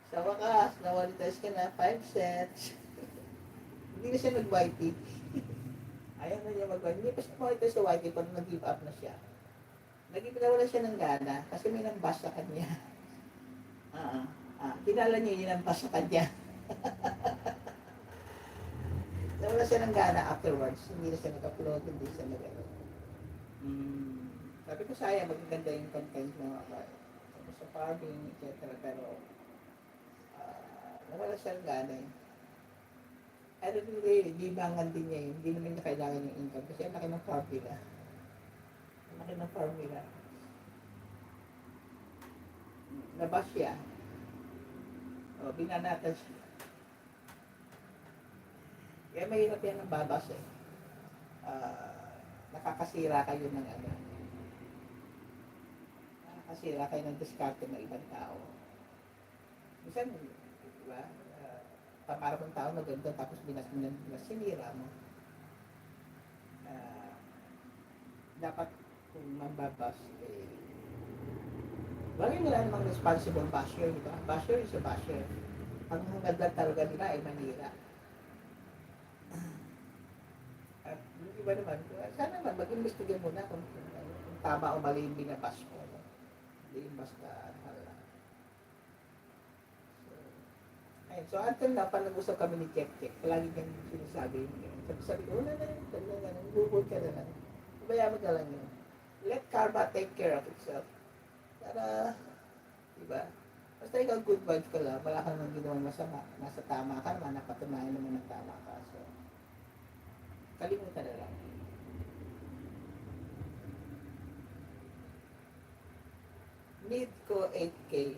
Sa wakas, na-monetize ka na, 5 cents. Hindi na siya nag-YT. Ayaw na niya mag-YT. Hindi pa siya monetize sa YT pag nag-give up na siya. Nawala siya ng gana kasi may nambas sa kanya. Kilala niyo yung nambas sa kanya. Nawala siya ng gana afterwards. Hindi na siya nag-upload, hindi siya nag-ano. Sabi ko sayang, magaganda yung content mo. Tapos sa farming, etc. Pero nawala siya ng gana eh. Ano din eh, libangan din niya eh. Hindi naman niya kailangan yung income kasi ang laki ng farm nila. Ang laki ng farm nila. Labas siya. Binanatan siya. Kaya mahirap yan ang babas eh. Nakakasira kayo ng ano. Nakakasira kayo ng diskarte ng ibang tao. Minsan, di ba? Para ng tao na ganda tapos sinira mo. Dapat kung mambabas, bagay wala namang responsible basher, di ba? Basher is a basher. Ang hangad talaga nila ay manira. At yung iba naman, sana naman mag-investigan muna kung tama o mali yung binabas mo. No? Hindi yung basta so until now, pag nag-usap kami ni Check, palagi niyang sinasabi yun. Sabi ko, wala na yun, nag-google ka na lang. Ibayaan mo na lang yun. Let karma take care of itself. Para, diba? Basta ikaw good vibes ka lang, wala ka naman ginawang masama. Nasa tama ka naman, napatunayan naman ng tama ka. So, kalimutan na lang. Need ko 8K.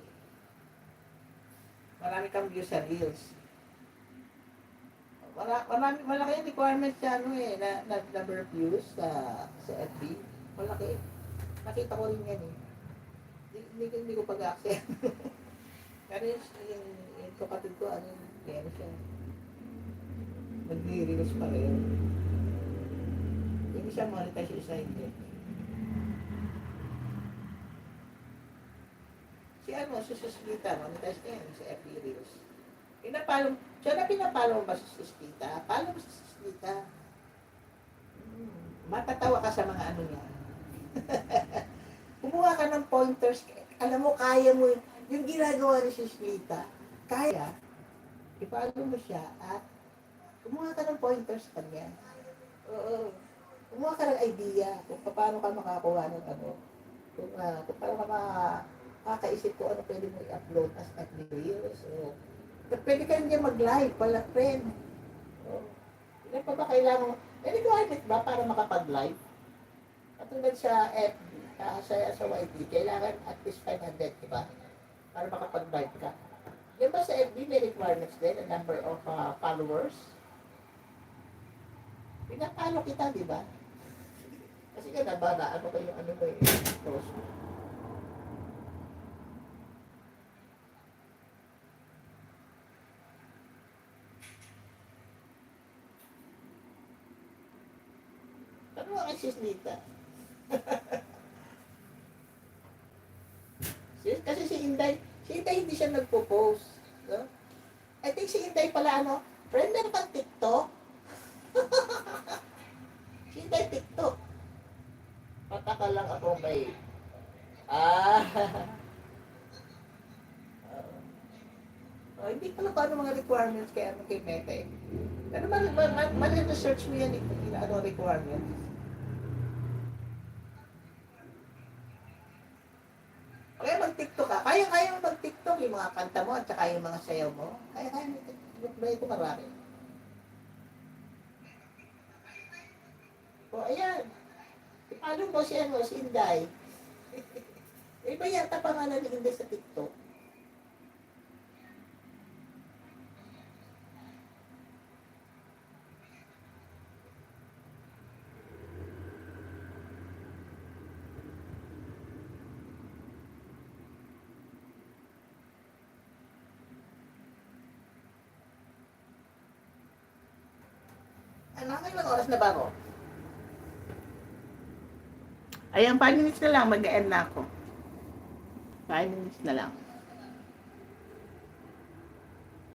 Marami kang views sa Reels. Malaki yung requirement sa ano eh, na number of views sa FB. Malaki. Nakita ko rin yan eh. Hindi ko pag-accept. Pero yung kapatid ko, ano siya. Nag-reels pa rin. Yung isa monetize, yung isa hindi. Si Suskita, monetize niya yun sa FB Reels. Siya na pinapalo mo ba si Suskita? Palo mo si Suskita. Matatawa ka sa mga ano niya. Kumuha ka ng pointers. Alam mo, kaya mo yung ginagawa ni Suskita. Kaya, ipalo mo siya at kumuha ka ng pointers kanya. Oo. Kumuha ka ng idea kung paano ka makakuha ng ano. Kung paano ka makakaisip ko ano pwede mo i-upload as FB Reels. So, pwede ka niya mag-live pala, friend. So, ilan pa ba kailangan? May requirement ba para makapag-live? Katulad sa FB, sa YT, kailangan at least 500, di ba? Para makapag-live ka. Yan ba sa FB may requirements din, a number of followers? Pinapalo kita, di ba? Kasi ka nabala, ano kayo, ano ba yung post mo? Ano ang Suskita? Kasi si Inday hindi siya nagpo-post. No? I think si Inday pala ano, friend meron kang TikTok? Si Inday TikTok. Pataka lang ako may hindi ko lang paano mga requirements kaya ano kay Meta eh. Pero search mo yan ano requirements. Kaya mag-TikTok ka. Kaya mo mag-TikTok yung mga kanta mo at saka yung mga sayaw mo. Kaya mo TikTok. Ito marami. O ayan. Ipalo mo si Inday. Iba yata pangalan ni Inday sa TikTok. Ano, ilang oras na ba ako? Ayan, 5 minutes na lang, mag-end na ako. 5 minutes na lang.